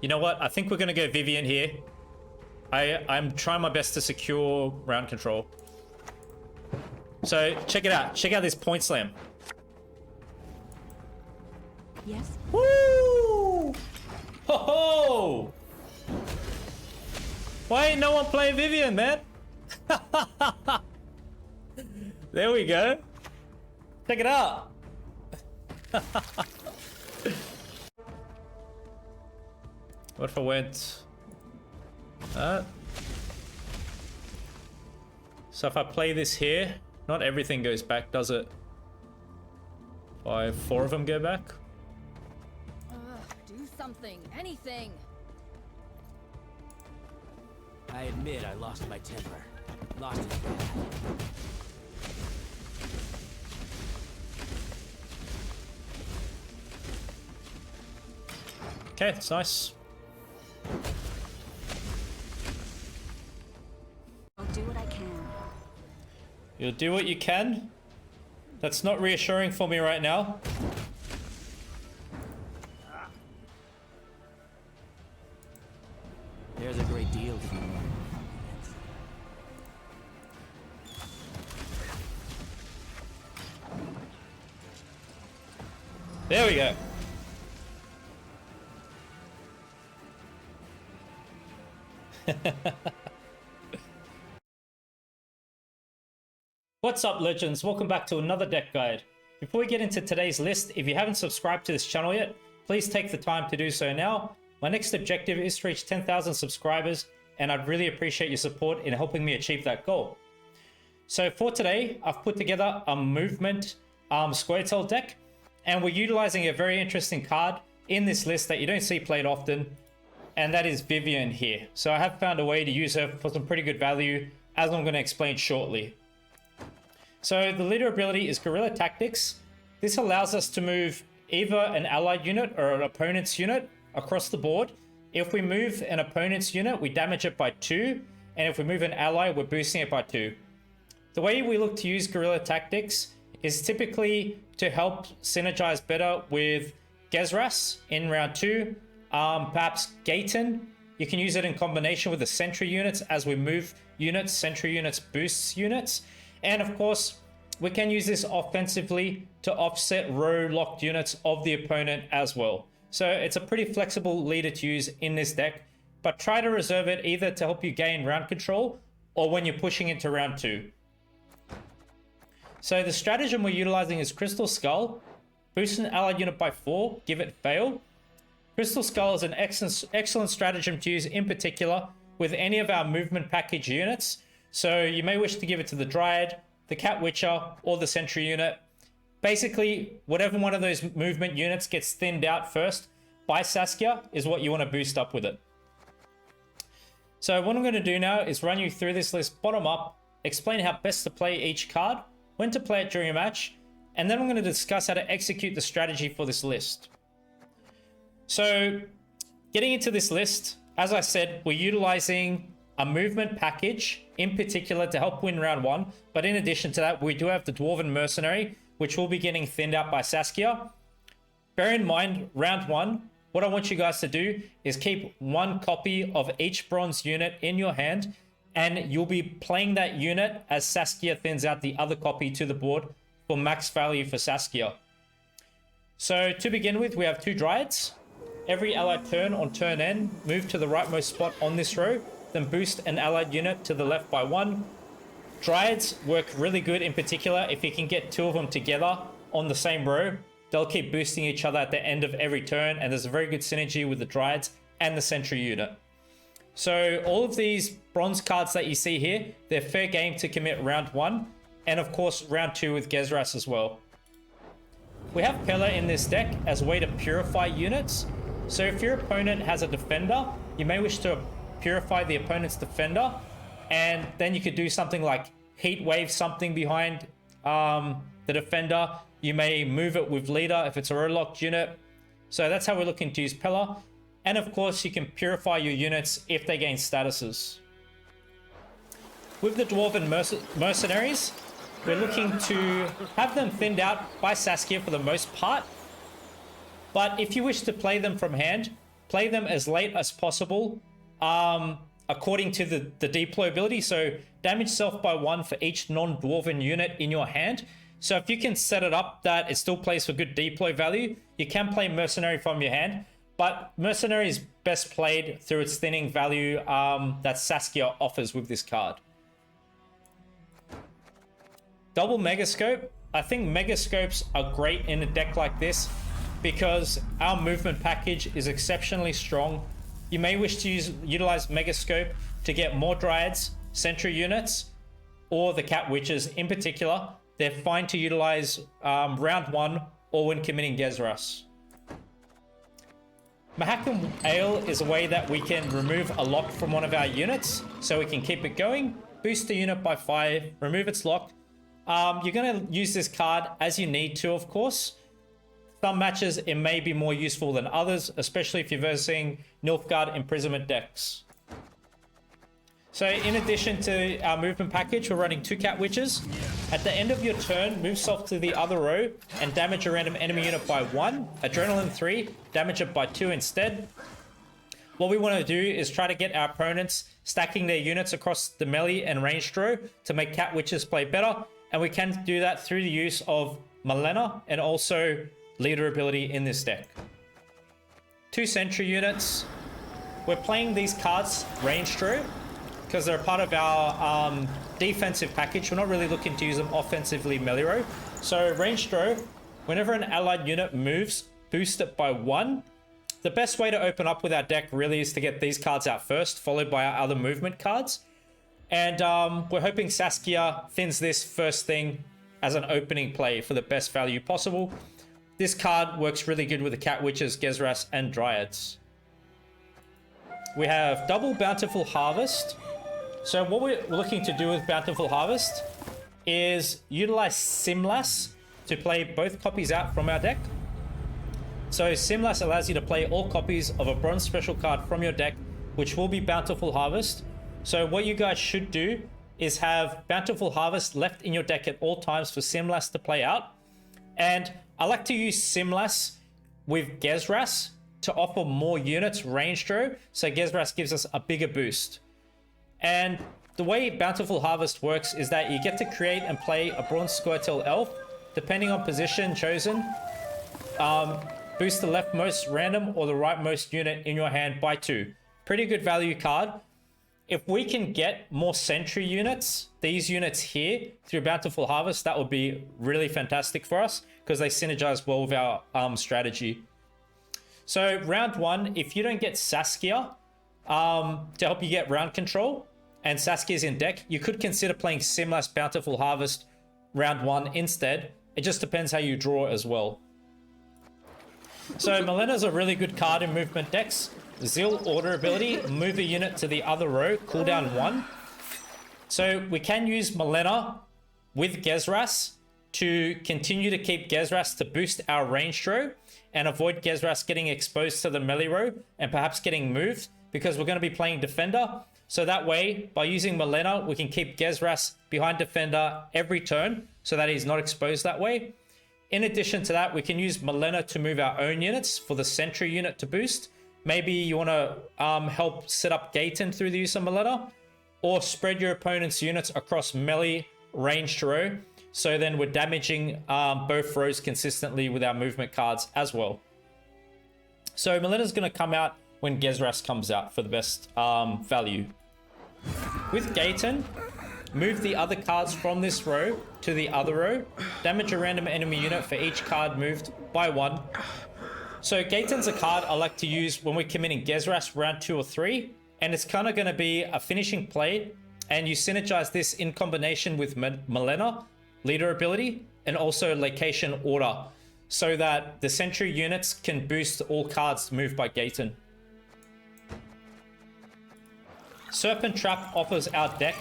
You know what? I think we're gonna go Vivian here. I'm trying my best to secure round control. So check it out. Check out this point slam. Yes. Woo! Ho ho! Why ain't no one playing Vivian, man? There we go. Check it out. What if I went? So if I play this here, not everything goes back, does it? 4 of them go back. Do something, anything. I admit I lost my temper. Lost it bad. Okay, that's nice. I'll do what I can. You'll do what you can? That's not reassuring for me right now. There's a great deal to be learned. There we go. What's up, legends? Welcome back to another deck guide. Before we get into today's list, if you haven't subscribed to this channel yet, please take the time to do so now. My next objective is to reach 10,000 subscribers, and I'd really appreciate your support in helping me achieve that goal. So for today, I've put together a movement Scoia'tael deck, and we're utilizing a very interesting card in this list that you don't see played often, and that is Vivian here. So I have found a way to use her for some pretty good value, as I'm going to explain shortly. So the leader ability is Guerilla Tactics. This allows us to move either an allied unit or an opponent's unit across the board. If we move an opponent's unit, we damage it by 2, and if we move an ally, we're boosting it by 2. The way we look to use Guerilla Tactics is typically to help synergize better with Gezras in round 2, perhaps Gaten. You can use it in combination with the sentry units. As we move units, sentry units boosts units. And of course, we can use this offensively to offset row locked units of the opponent as well. So it's a pretty flexible leader to use in this deck, but try to reserve it either to help you gain round control or when you're pushing into round 2. So the stratagem we're utilizing is Crystal Skull. Boost an allied unit by 4, give it fail. Crystal Skull is an excellent stratagem to use in particular with any of our movement package units. So you may wish to give it to the Dryad, the Cat Witcher, or the Sentry unit. Basically, whatever one of those movement units gets thinned out first by Saskia is what you want to boost up with it. So what I'm going to do now is run you through this list bottom up, explain how best to play each card, when to play it during a match, and then I'm going to discuss how to execute the strategy for this list. So getting into this list, as I said, we're utilizing a movement package in particular to help win round 1, but in addition to that, we do have the Dwarven Mercenary, which will be getting thinned out by Saskia. Bear in mind, round 1, what I want you guys to do is keep 1 copy of each bronze unit in your hand, and you'll be playing that unit as Saskia thins out the other copy to the board for max value for Saskia. So to begin with, we have 2 Dryads. Every allied turn on turn end, move to the rightmost spot on this row, then boost an allied unit to the left by 1. Dryads work really good in particular if you can get 2 of them together on the same row. They'll keep boosting each other at the end of every turn, and there's a very good synergy with the Dryads and the Sentry unit. So all of these bronze cards that you see here, they're fair game to commit round 1, and of course round 2 with Gezras as well. We have Pella in this deck as a way to purify units. So if your opponent has a defender, you may wish to purify the opponent's defender, and then you could do something like heat wave something behind the defender. You may move it with leader if it's a row locked unit. So that's how we're looking to use Pella. And of course, you can purify your units if they gain statuses. With the Dwarven Mercenaries, we're looking to have them thinned out by Saskia for the most part. But if you wish to play them from hand, play them as late as possible, according to the deployability. So damage self by 1 for each non-dwarven unit in your hand. So if you can set it up that it still plays for good deploy value, you can play Mercenary from your hand. But Mercenary is best played through its thinning value that Saskia offers with this card. Double Megascope. I think Megascopes are great in a deck like this because our movement package is exceptionally strong. You may wish to utilize Megascope to get more Dryads, Sentry units, or the Cat Witches in particular. They're fine to utilize round 1 or when committing Gezras. Scoia'tael is a way that we can remove a lock from one of our units so we can keep it going, boost the unit by 5, remove its lock. You're going to use this card as you need to, of course. Some matches it may be more useful than others, especially if you're versing Nilfgaard Imprisonment decks. So in addition to our movement package, we're running 2 Cat Witches. At the end of your turn, move self to the other row and damage a random enemy unit by 1. Adrenaline 3, damage it by 2 instead. What we want to do is try to get our opponents stacking their units across the melee and ranged row to make Cat Witches play better. And we can do that through the use of Malena and also leader ability in this deck. 2 Sentry units. We're playing these cards ranged row because they're part of our defensive package. We're not really looking to use them offensively melee row. So ranged row, whenever an allied unit moves, boost it by 1. The best way to open up with our deck really is to get these cards out first, followed by our other movement cards. And we're hoping Saskia thins this first thing as an opening play for the best value possible. This card works really good with the Cat Witches, Gezras, and Dryads. We have double Bountiful Harvest. So what we're looking to do with Bountiful Harvest is utilize Simlas to play both copies out from our deck. So Simlas allows you to play all copies of a bronze special card from your deck, which will be Bountiful Harvest. So what you guys should do is have Bountiful Harvest left in your deck at all times for Simlas to play out. And I like to use Simlas with Gezras to offer more units ranged row, so Gezras gives us a bigger boost. And the way Bountiful Harvest works is that you get to create and play a Bronze Scoia'tael Elf, depending on position chosen. Boost the leftmost random or the rightmost unit in your hand by 2. Pretty good value card. If we can get more Sentry units, these units here, through Bountiful Harvest, that would be really fantastic for us because they synergize well with our strategy. So round 1, if you don't get Saskia to help you get round control, and Saskia's in deck, you could consider playing Simlas Bountiful Harvest round 1 instead. It just depends how you draw as well. So Malena's a really good card in movement decks. Zeal order ability, move a unit to the other row, cooldown 1. So we can use Malena with Gezras to continue to keep Gezras to boost our ranged row and avoid Gezras getting exposed to the melee row and perhaps getting moved because we're going to be playing Defender. So that way, by using Malena, we can keep Gezras behind Defender every turn so that he's not exposed that way. In addition to that, we can use Malena to move our own units for the Sentry unit to boost. Maybe you want to help set up Gaten through the use of Malena, or spread your opponent's units across melee ranged row. So then we're damaging both rows consistently with our movement cards as well. So Malena's going to come out when Gezras comes out for the best value. With Gaten, move the other cards from this row to the other row. Damage a random enemy unit for each card moved by 1. So Gaten's a card I like to use when we're committing Gezras round 2 or 3. And it's kind of going to be a finishing play. And you synergize this in combination with Malena, leader ability, and also location order. So that the Sentry units can boost all cards moved by Gaten. Serpent Trap offers our deck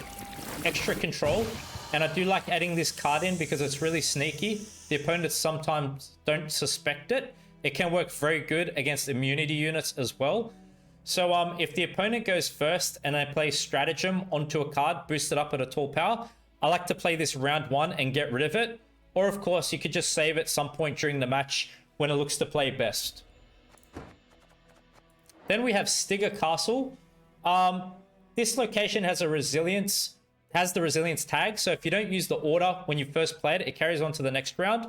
extra control, and I do like adding this card in because it's really sneaky. The opponents sometimes don't suspect it. It can work very good against immunity units as well. So if the opponent goes first and I play Stratagem onto a card boosted up at a tall power, I like to play this round 1 and get rid of it. Or of course, you could just save it some point during the match when it looks to play best. Then we have Scoia'tael. This location has the resilience tag, so if you don't use the order when you first play it, it carries on to the next round.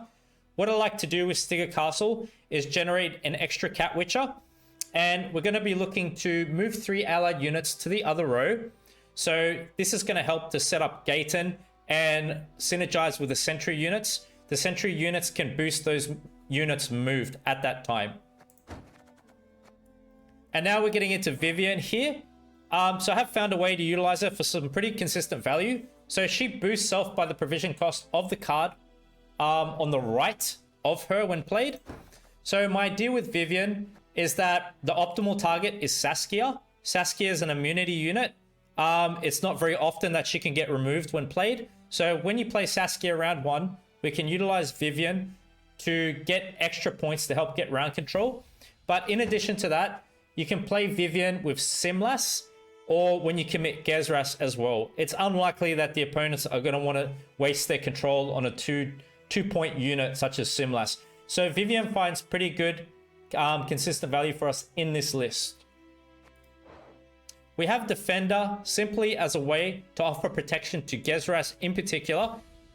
What I like to do with Scoia'tael is generate an extra Cat Witcher, and we're going to be looking to move 3 allied units to the other row. So this is going to help to set up Gaten and synergize with the sentry units. The sentry units can boost those units moved at that time. And now we're getting into Vivian here. So I have found a way to utilize her for some pretty consistent value. So she boosts self by the provision cost of the card on the right of her when played. So my idea with Vivian is that the optimal target is Saskia. Saskia is an immunity unit. It's not very often that she can get removed when played. So when you play Saskia round 1, we can utilize Vivian to get extra points to help get round control. But in addition to that, you can play Vivian with Simlas, or when you commit Gezras as well. It's unlikely that the opponents are going to want to waste their control on a two-point unit such as Simlas. So Vivian finds pretty good consistent value for us in this list. We have Defender simply as a way to offer protection to Gezras in particular.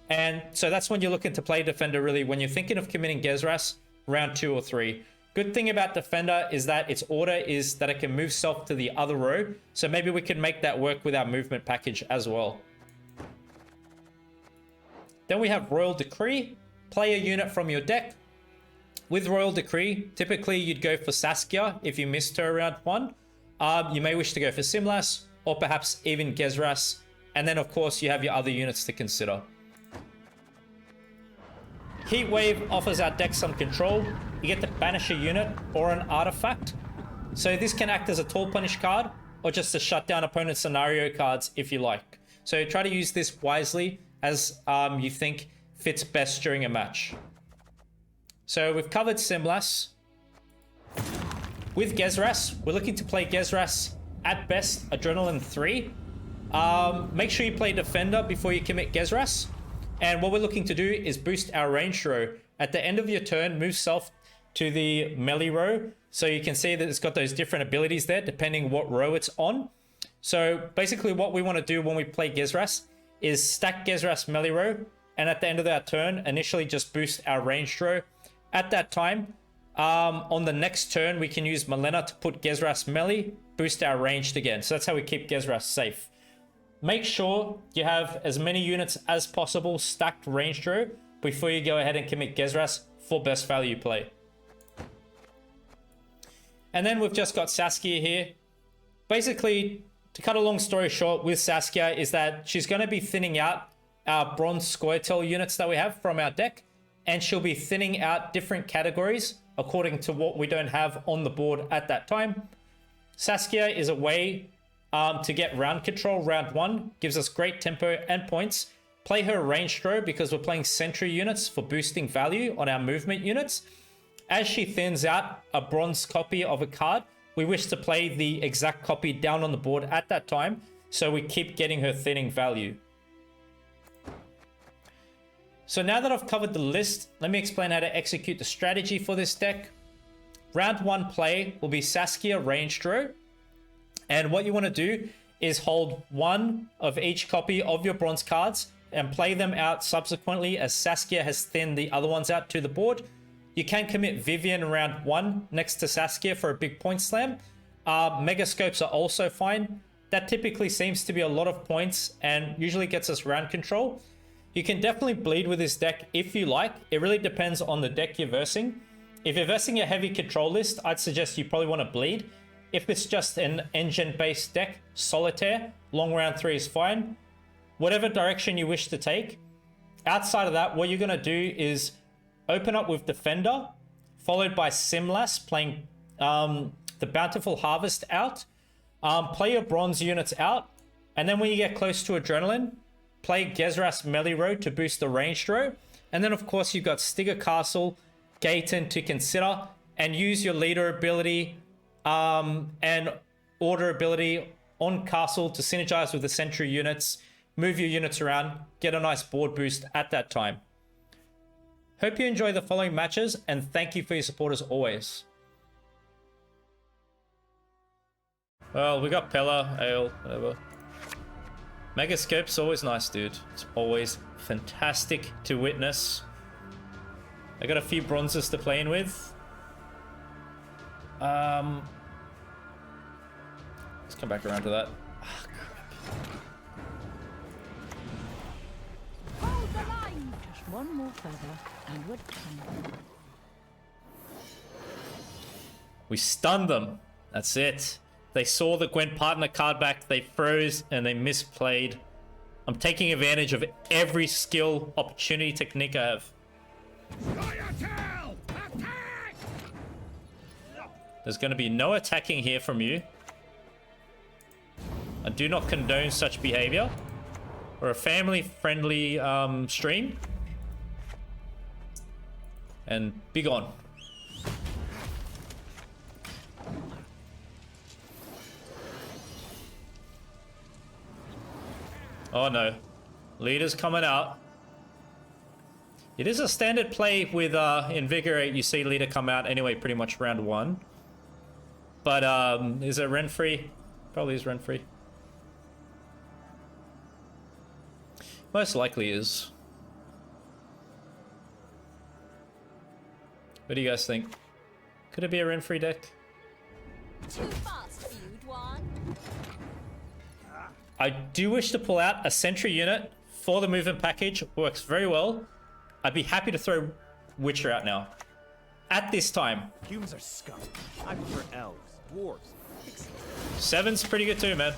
And so that's when you're looking to play Defender really, when you're thinking of committing Gezras round 2 or 3. Good thing about Defender is that its order is that it can move self to the other row. So maybe we can make that work with our movement package as well. Then we have Royal Decree. Play a unit from your deck. With Royal Decree, typically you'd go for Saskia if you missed her round 1. You may wish to go for Simlas or perhaps even Gezras. And then of course you have your other units to consider. Heatwave offers our deck some control. You get to banish a unit or an artifact. So this can act as a tool punish card or just to shut down opponent scenario cards if you like. So try to use this wisely as you think fits best during a match. So we've covered Simlas. With Gezras, we're looking to play Gezras at best Adrenaline 3. Make sure you play Defender before you commit Gezras. And what we're looking to do is boost our ranged row. At the end of your turn, move self to the melee row. So you can see that it's got those different abilities there depending what row it's on. So basically what we want to do when we play Gezras is stack Gezras melee row. And at the end of our turn, initially just boost our ranged row. At that time, on the next turn, we can use Malena to put Gezras melee, boost our ranged again. So that's how we keep Gezras safe. Make sure you have as many units as possible stacked ranged row before you go ahead and commit Gezras for best value play. And then we've just got Saskia here. Basically, to cut a long story short with Saskia is that she's going to be thinning out our bronze Scoia'tael units that we have from our deck. And she'll be thinning out different categories according to what we don't have on the board at that time. Saskia is a way to get round control round 1. Gives us great tempo and points. Play her ranged row because we're playing sentry units for boosting value on our movement units. As she thins out a bronze copy of a card, we wish to play the exact copy down on the board at that time, so we keep getting her thinning value. So now that I've covered the list, let me explain how to execute the strategy for this deck. Round 1 play will be Saskia ranged row. And what you want to do is hold one of each copy of your bronze cards and play them out subsequently as Saskia has thinned the other ones out to the board. You can commit Vivian round 1 next to Saskia for a big point slam. Megascopes are also fine. That typically seems to be a lot of points and usually gets us round control. You can definitely bleed with this deck if you like. It really depends on the deck you're versing. If you're versing a heavy control list, I'd suggest you probably want to bleed. If it's just an engine-based deck, Solitaire, long round 3 is fine. Whatever direction you wish to take. Outside of that, what you're going to do is open up with Defender, followed by Simlas, playing the Bountiful Harvest out. Play your bronze units out. And then when you get close to Adrenaline, play Gezras melee row to boost the ranged row. And then, of course, you've got Scoia'tael, Gaten to consider, and use your leader ability and order ability on castle to synergize with the sentry units, move your units around, get a nice board boost at that time. Hope you enjoy the following matches, and thank you for your support as always. Well, we got Pella, Ale, whatever. Megascope's always nice, dude. It's always fantastic to witness. I got a few bronzes to play in with. Let's come back around to that. Ah, crap. Hold the line! Just one more feather and we're done. We stunned them. That's it. They saw the Gwent partner card back, they froze, and they misplayed. I'm taking advantage of every skill, opportunity, technique I have. Scoia'tael! Attack! There's going to be no attacking here from you. I do not condone such behavior. We're a family-friendly stream. And be gone. Oh no. Leader's coming out. It is a standard play with Invigorate. You see leader come out anyway, pretty much round 1. But is it rent-free? Probably is rent-free. Most likely is. What do you guys think? Could it be a rent-free deck? Too fast for you, Dwan. I do wish to pull out a sentry unit for the movement package. Works very well. I'd be happy to throw Witcher out now. At this time. Humans are scum. I prefer elves, dwarves, pixies. 7's pretty good too, man.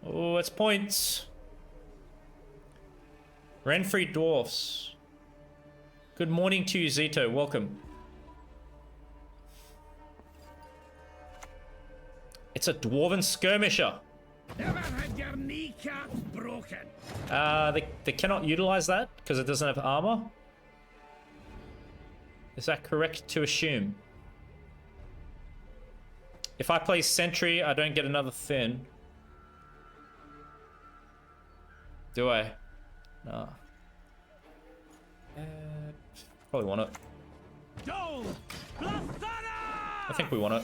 Oh, it's points. Renfrey Dwarfs. Good morning to you, Zito. Welcome. It's a Dwarven Skirmisher. Never had your kneecaps broken. They cannot utilize that because it doesn't have armor. Is that correct to assume? If I play Sentry, I don't get another Thin. Do I? No. Probably want it. I think we want it.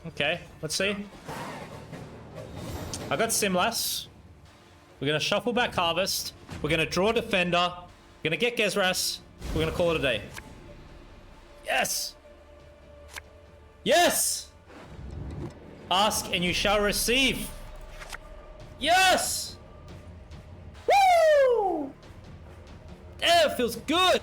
Okay, let's see. I got Simlas. We're gonna shuffle back Harvest. We're gonna draw Defender. We're gonna get Gezras. We're gonna call it a day. Yes! Yes! Ask and you shall receive. Yes! Woo! Damn, it feels good.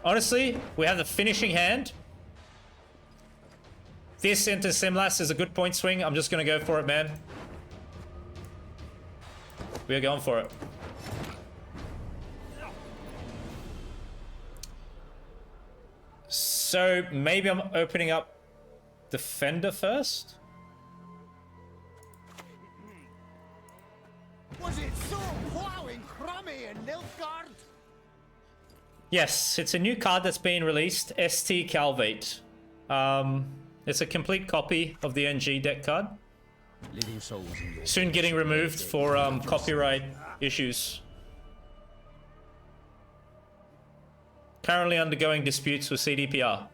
Honestly, we have the finishing hand. This into Simlas is a good point swing. I'm just gonna go for it, man. We are going for it. So maybe I'm opening up Defender first. Was it so plowing crummy in Nilfgaard? Yes, it's a new card that's been released, ST Calvate. It's a complete copy of the NG deck card. Soon getting removed for copyright issues. Currently undergoing disputes with CDPR.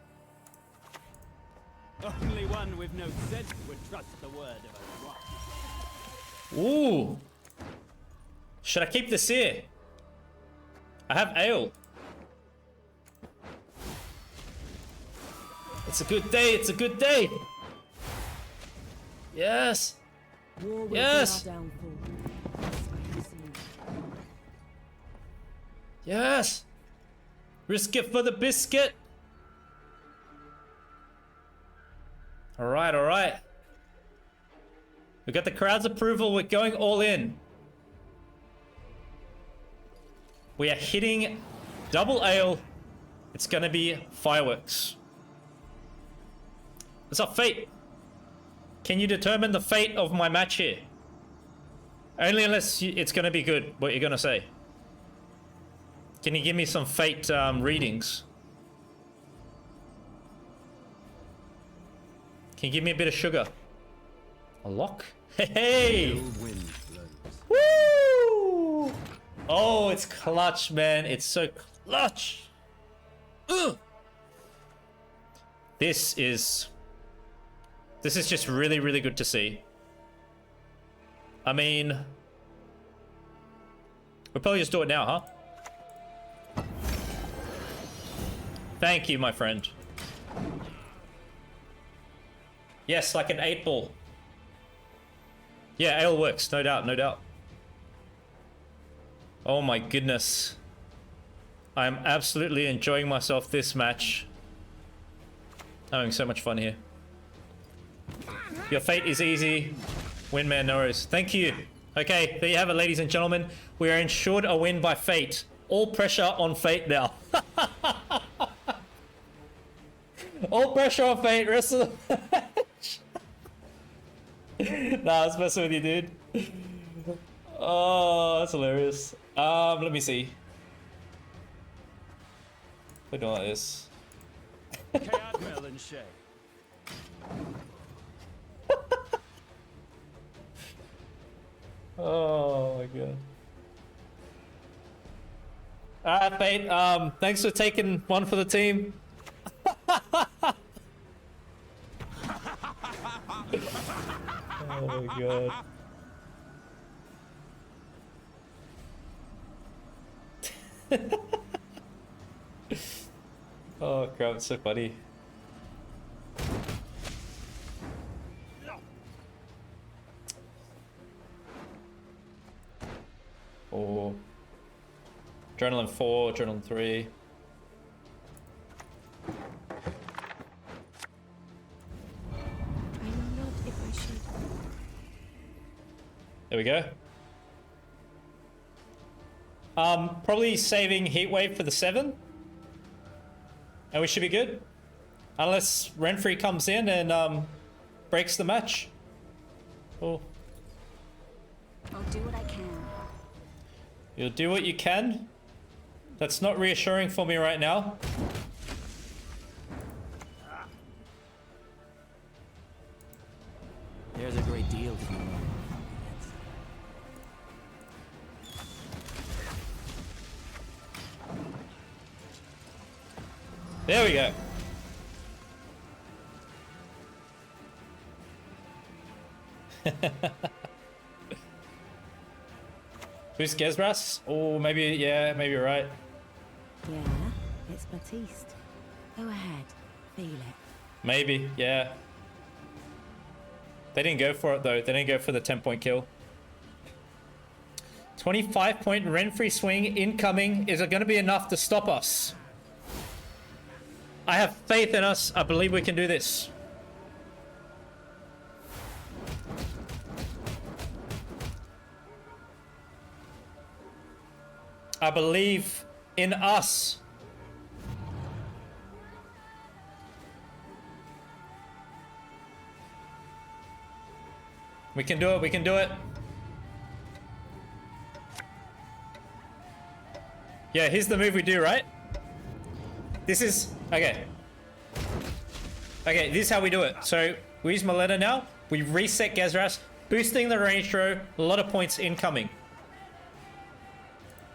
Only one with no sense would trust the word of a rock. Ooh. Should I keep this here? I have ale. It's a good day, it's a good day. Yes. Yes. Yes. Risk it for the biscuit. All right. We got the crowd's approval. We're going all in. We are hitting double ale. It's gonna be fireworks. What's up, fate? Can you determine the fate of my match here? Only unless it's gonna be good, what you're gonna say. Can you give me some fate readings? Can you give me a bit of sugar? A lock? Hey! Woo! Oh, it's clutch, man. It's so clutch. Ugh. This is just really, really good to see. I mean, we'll probably just do it now, huh? Thank you, my friend. Yes, like an 8-ball. Yeah, ale works, no doubt, no doubt. Oh my goodness. I am absolutely enjoying myself this match. Having so much fun here. Your fate is easy. Windman knows. Thank you. Okay, there you have it, ladies and gentlemen. We are ensured a win by fate. All pressure on fate now. All pressure on fate. Rest of the match. Nah, I was messing with you, dude. Oh, that's hilarious. Let me see. We're doing like this. Scoia'tael and Shay. Oh my god. Alright, Fate, thanks for taking one for the team. Oh my god. Oh crap, it's so funny. Oh. Adrenaline 4, Adrenaline 3. I know not if I should. There we go. Probably saving Heatwave for the 7. And we should be good. Unless Renfrey comes in and breaks the match. Oh. I'll do what I can. You'll do what you can? That's not reassuring for me right now. There's a great deal to be learned. There we go. Who's Gezras? Oh, maybe, yeah, maybe you're right. Yeah, it's Baptiste. Go ahead, feel it. Maybe, yeah. They didn't go for it though. They didn't go for the 10-point kill. 25-point Renfrey swing incoming. Is it going to be enough to stop us? I have faith in us. I believe we can do this. I believe in us. We can do it. We can do it. Yeah, here's the move we do, right? This is... Okay. Okay, this is how we do it. So, we use Maleta now. We reset Gezras, boosting the range throw. A lot of points incoming.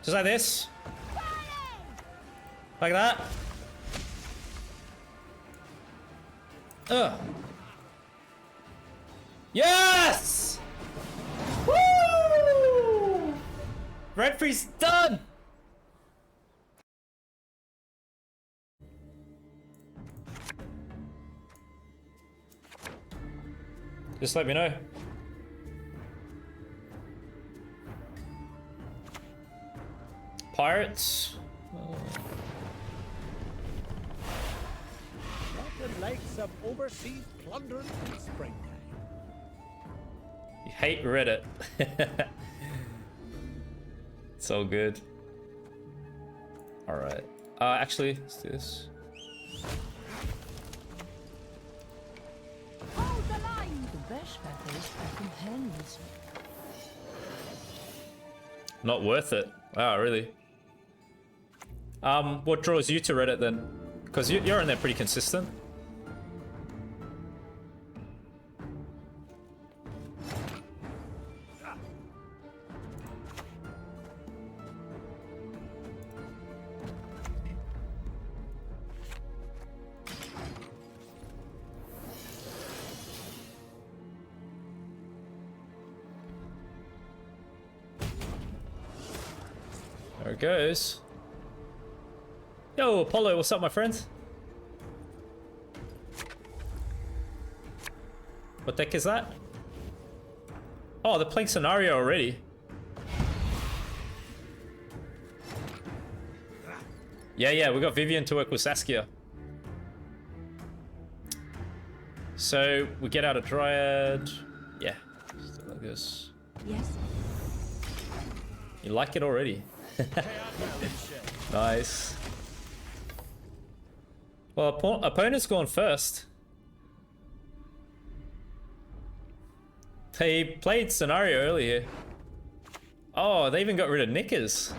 Just like this. Like that. Ugh. Yes! Woo! Renfrey's done! Just let me know. Pirates. Not the likes of overseas plundering in springtime. You hate Reddit. It's so good. Alright. Actually, let's do this. Hold the line! The best feathers are companions. Not worth it. Wow, really? What draws you to Reddit then? Because you're in there pretty consistent. There it goes. Yo, Apollo, what's up, my friend? What deck is that? Oh, they're playing scenario already. Yeah, we got Vivian to work with Saskia. So we get out a Dryad. Yeah, stuff like this. Yes. You like it already? Nice. Well, opponent's gone first. They played scenario earlier. Oh, they even got rid of knickers.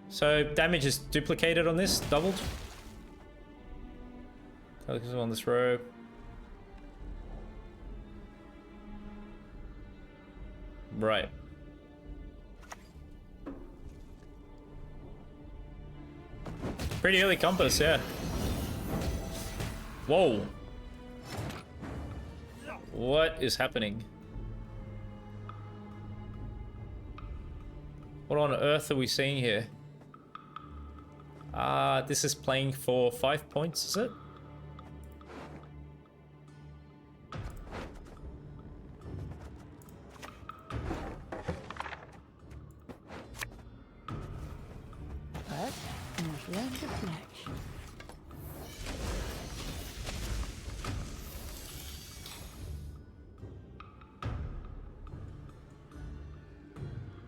So damage is duplicated on this, doubled. Focus on this row. Right. Pretty early compass, yeah. Whoa. What is happening? What on earth are we seeing here? This is playing for 5 points, is it? But not learned the flex.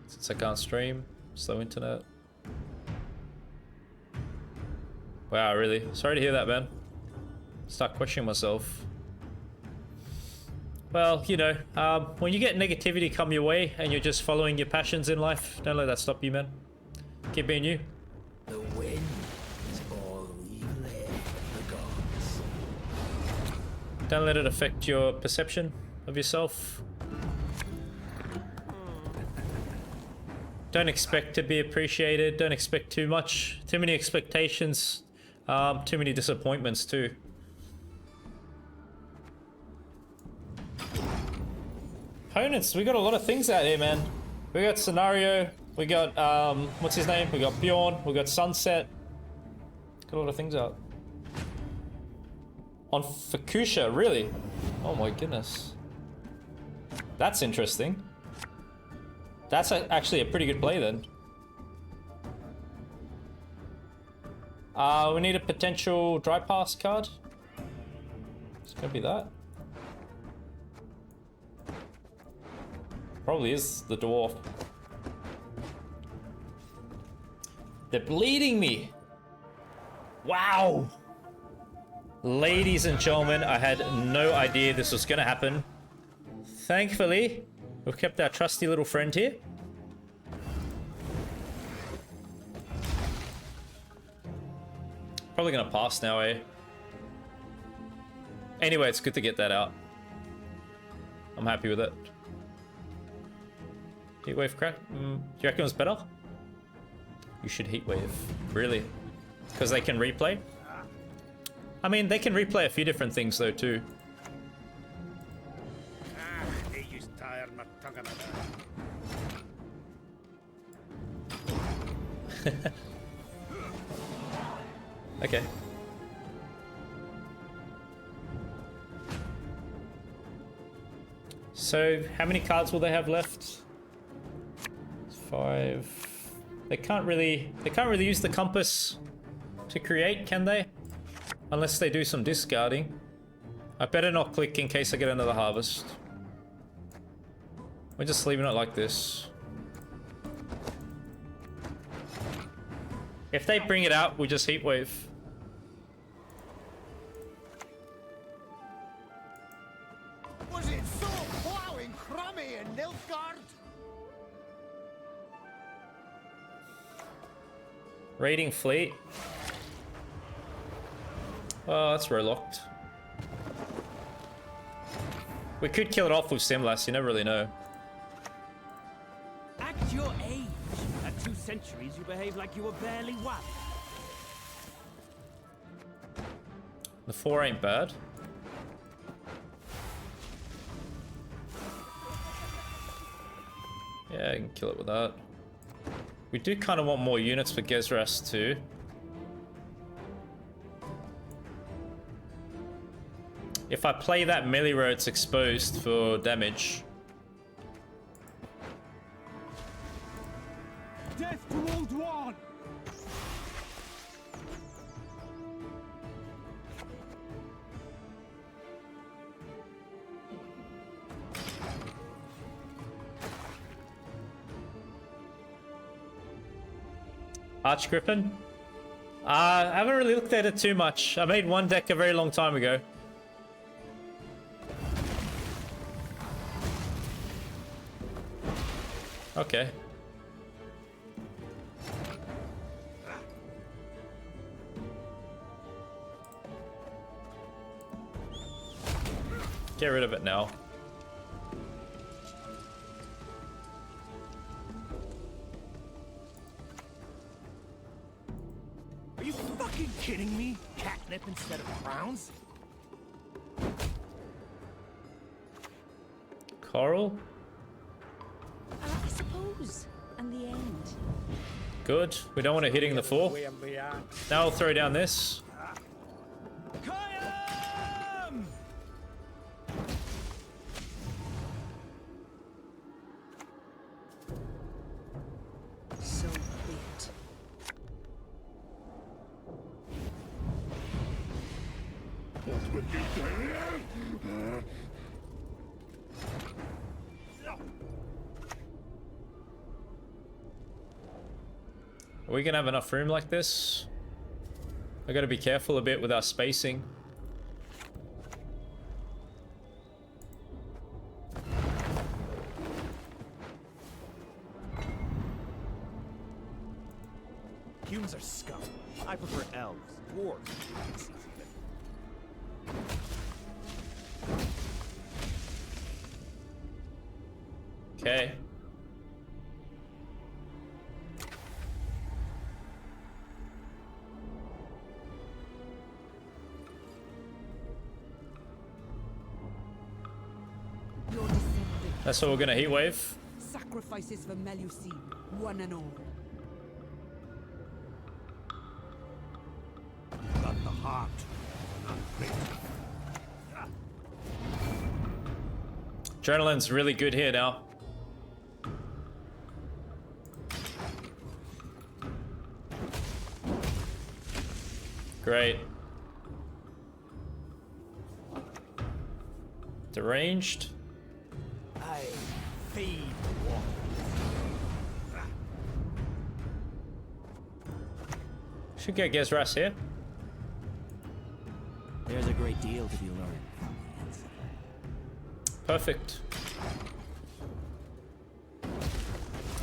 Since I can't stream, slow internet. Wow, really? Sorry to hear that, man. Start questioning myself. Well, you know, when you get negativity come your way and you're just following your passions in life, don't let that stop you, man. Keep being you. The wind is all we've left the gods. Don't let it affect your perception of yourself. Don't expect to be appreciated. Don't expect too much. Too many expectations. Too many disappointments too. Opponents, we got a lot of things out here, man. We got Scenario, we got, what's his name? We got Bjorn, we got Sunset. Got a lot of things out. On Fukusha, really? Oh my goodness. That's interesting. That's actually a pretty good play then. We need a potential dry pass card. It's gonna be that. Probably is the dwarf. They're bleeding me. Wow. Ladies and gentlemen, I had no idea this was gonna happen. Thankfully, we've kept our trusty little friend here. Probably gonna pass now, eh? Anyway, it's good to get that out. I'm happy with it. Heatwave crack? Do you reckon it was better? You should heatwave. Really? Because they can replay? I mean, they can replay a few different things though too. Okay. So, how many cards will they have left? 5. They can't really use the compass to create, can they? Unless they do some discarding. I better not click in case I get another harvest. We're just leaving it like this. If they bring it out, we just heatwave. Was it so plowing crummy in Nilfgaard? Raiding fleet. Oh, that's row-locked. We could kill it off with Simlas, you never really know. Act your age, a two centuries, you behave like you were barely one. The 4 ain't bad. Yeah, I can kill it with that. We do kind of want more units for Gezras too. If I play that melee where it's exposed for damage. Death to Old One! Archgriffin? I haven't really looked at it too much. I made one deck a very long time ago. Okay. Get rid of it now. Are you fucking kidding me? Catnip instead of crowns? Coral? I suppose. And the end. Good. We don't want it hitting the 4. Now I'll throw down this. Kayam! So be it. Are we gonna have enough room like this? I gotta be careful a bit with our spacing. Humans are scum. I prefer elves, dwarves, pixies even. Okay. Your descendants. That's what we're gonna heat wave. Sacrifices for Melusine, one and all. Got the heart, not brain. Adrenaline's really good here now. Great. Deranged. I feed water. Should get Gezras here. There's a great deal to be learned from the answer. Perfect.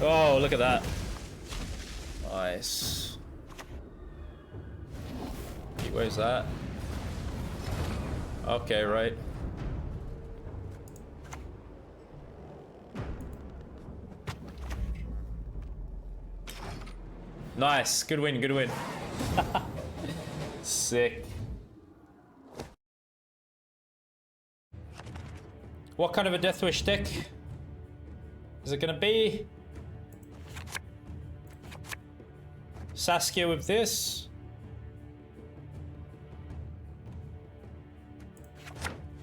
Oh, look at that. Nice. Where's that? Okay, right. Nice. Good win, good win. Sick. What kind of a Death Wish deck is it gonna be? Saskia with this.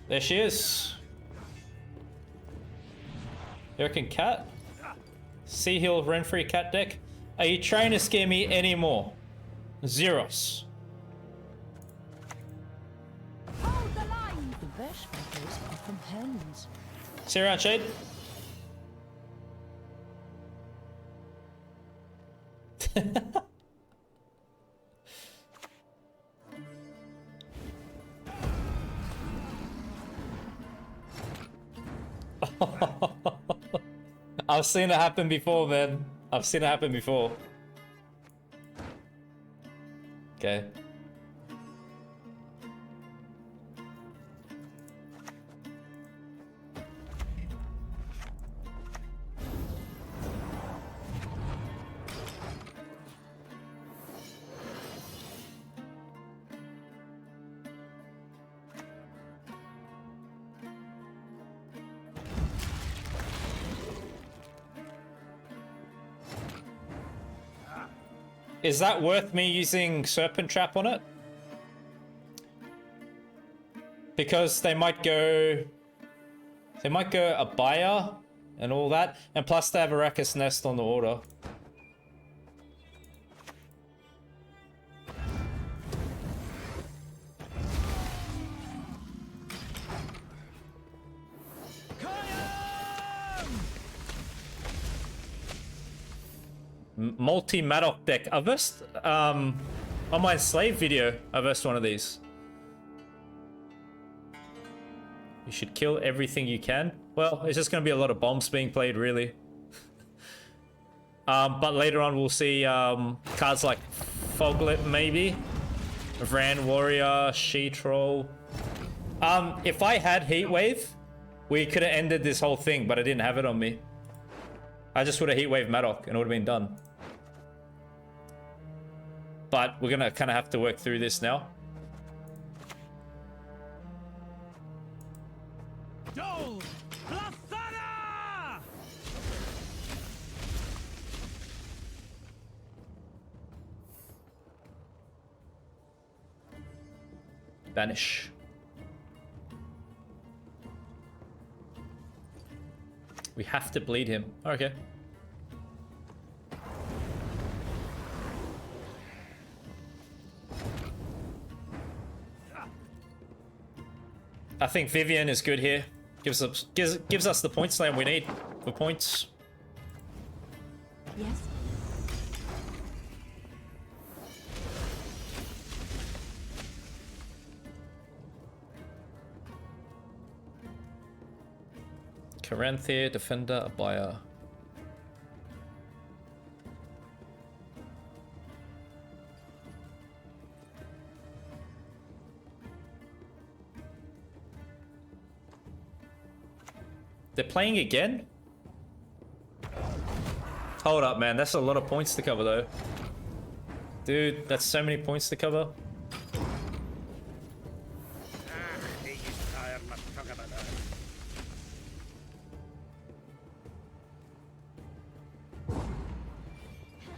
There she is. You reckon cat? Sea Hill Renfrey cat deck? Are you trying to scare me anymore? Zeros. Hold the line! The best fighters are from hens. See you around, Shade. I've seen it happen before, man. I've seen it happen before. Okay. Is that worth me using Serpent Trap on it? Because they might go Abaya and all that, and plus they have Arrakis Nest on the order. Multi-Madoc deck. I versed, on my slave video, I versed one of these. You should kill everything you can. Well, it's just going to be a lot of bombs being played, really. But later on, we'll see cards like Foglet, maybe. Vran Warrior, She-Troll. If I had Heatwave, we could have ended this whole thing, but I didn't have it on me. I just would have Heatwave Madoc and it would have been done. But we're going to kind of have to work through this now. Banish. We have to bleed him. Okay. I think Vivian is good here. Gives us the point slam we need for points. Yes. Caranthir, Defender, Abaya. They're playing again? Hold up, man. That's a lot of points to cover, though. Dude, that's so many points to cover.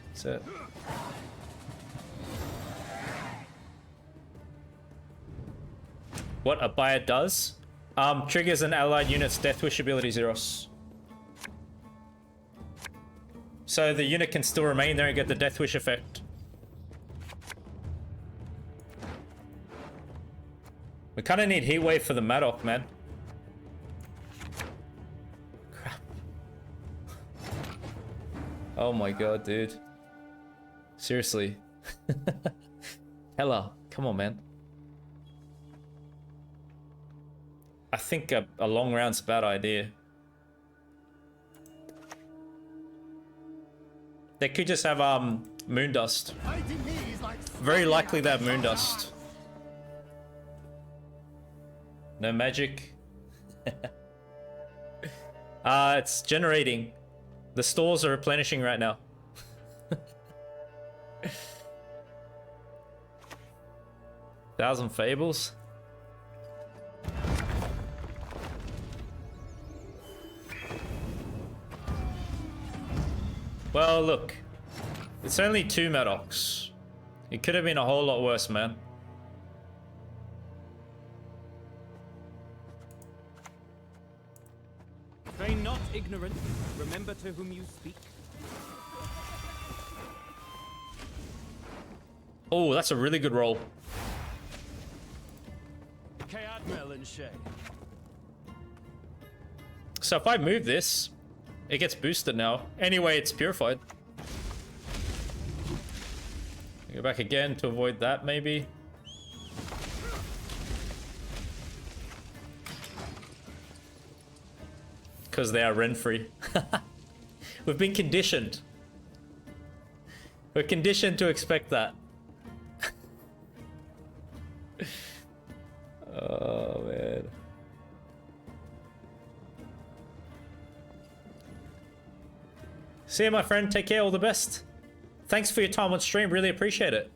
That's it. What Abaya does? Triggers an allied unit's Death Wish ability Zeros. So the unit can still remain there and get the Death Wish effect. We kind of need Heatwave for the Madoc, man. Crap. Oh my god, dude. Seriously. Hella. Come on, man. I think a long round's a bad idea. They could just have Moondust. Very likely they have Moondust. No magic. It's generating. The stores are replenishing right now. 1,000 Fables. Well, look. It's only 2 Madocs. It could have been a whole lot worse, man. Feign not ignorant. Remember to whom you speak. Oh, that's a really good roll. Scoia'tael and Shay. So if I move this, it gets boosted now. Anyway, it's purified. Go back again to avoid that, maybe. Because they are rent-free. We've been conditioned. We're conditioned to expect that. Oh, man. See you, my friend. Take care. All the best. Thanks for your time on stream. Really appreciate it.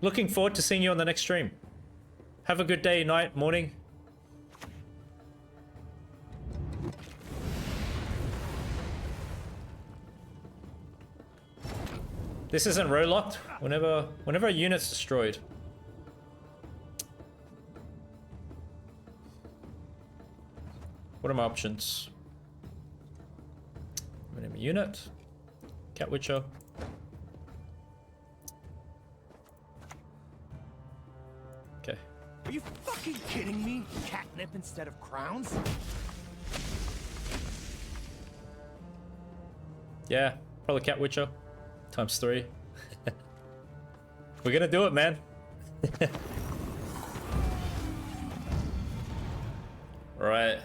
Looking forward to seeing you on the next stream. Have a good day, night, morning. This isn't row locked. Whenever a unit's destroyed. What are my options? Minimum unit. Cat Witcher. Okay. Are you fucking kidding me? Catnip instead of crowns? Yeah, probably Cat Witcher. Times 3. We're gonna do it, man. Right.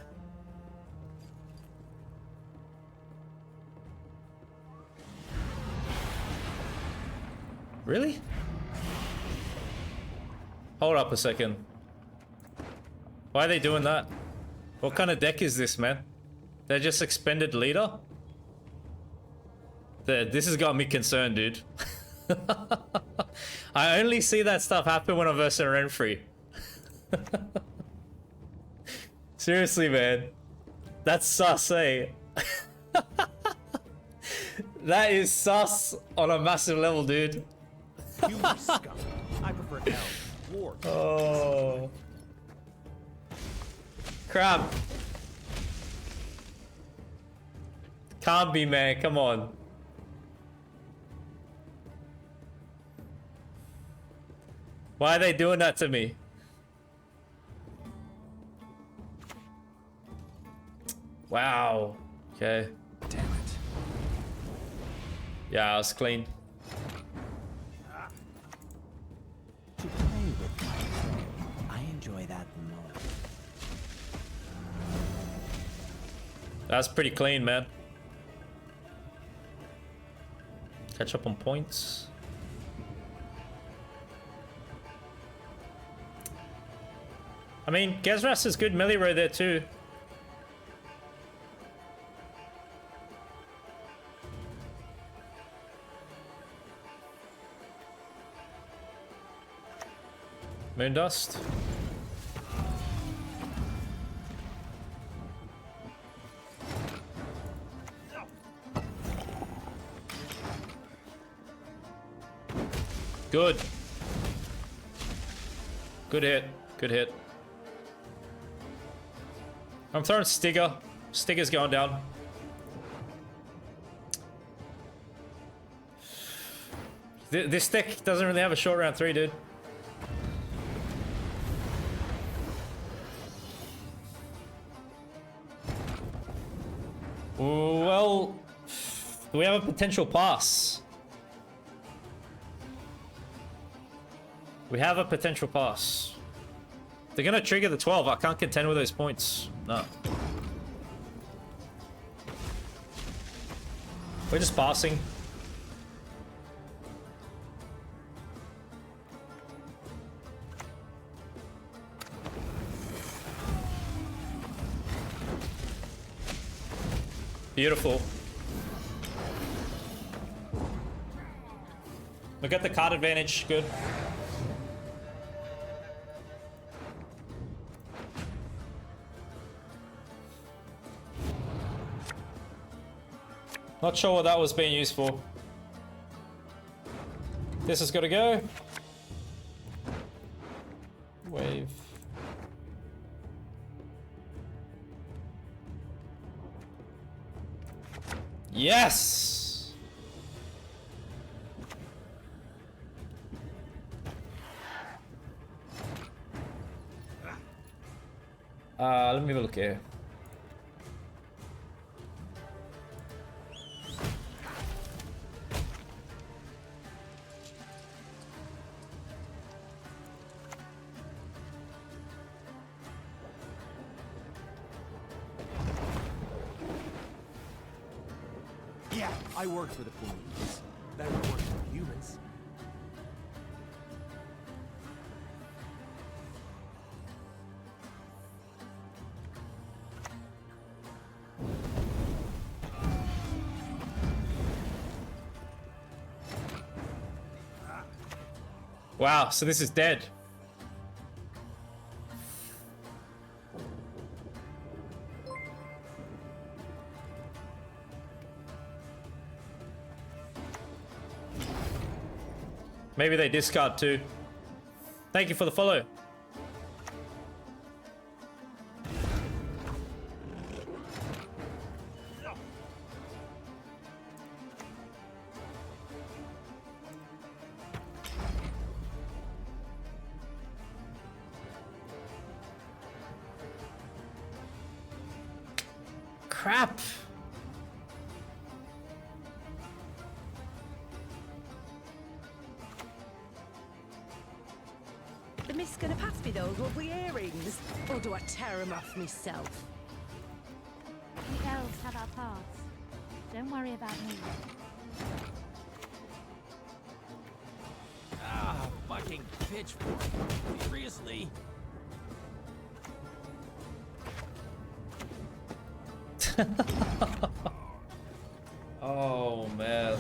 Really? Hold up a second. Why are they doing that? What kind of deck is this, man? They just expended leader? This has got me concerned, dude. I only see that stuff happen when I'm versing Renfrey. Seriously, man. That's sus, eh? That is sus on a massive level, dude. Humans are scum. I prefer elves, dwarves. Oh. Crap. Can't be, man. Come on. Why are they doing that to me? Wow. Okay. Damn it. Yeah, I was clean. To play with my prey, I enjoy that the most. That's pretty clean, man. Catch up on points. I mean, Gezras is good melee row there too. Moondust. Good. Good hit. Good hit. I'm throwing Stigger. Stigger's going down. This deck doesn't really have a short round 3, dude. Well, do we have a potential pass? We have a potential pass. They're gonna trigger the 12. I can't contend with those points. No. We're just passing. Beautiful. We got the card advantage. Good. Not sure what that was being used for. This has got to go. Wave. Yes! Let me have a look here. Yeah, I work for the police. Better work for humans. Wow, so this is dead. Maybe they discard too. Thank you for the follow. Crap. The mist gonna pass me those lovely earrings? Or do I tear them off myself? The elves have our paths. Don't worry about me. Ah, fucking pitchfork. Seriously? Oh man.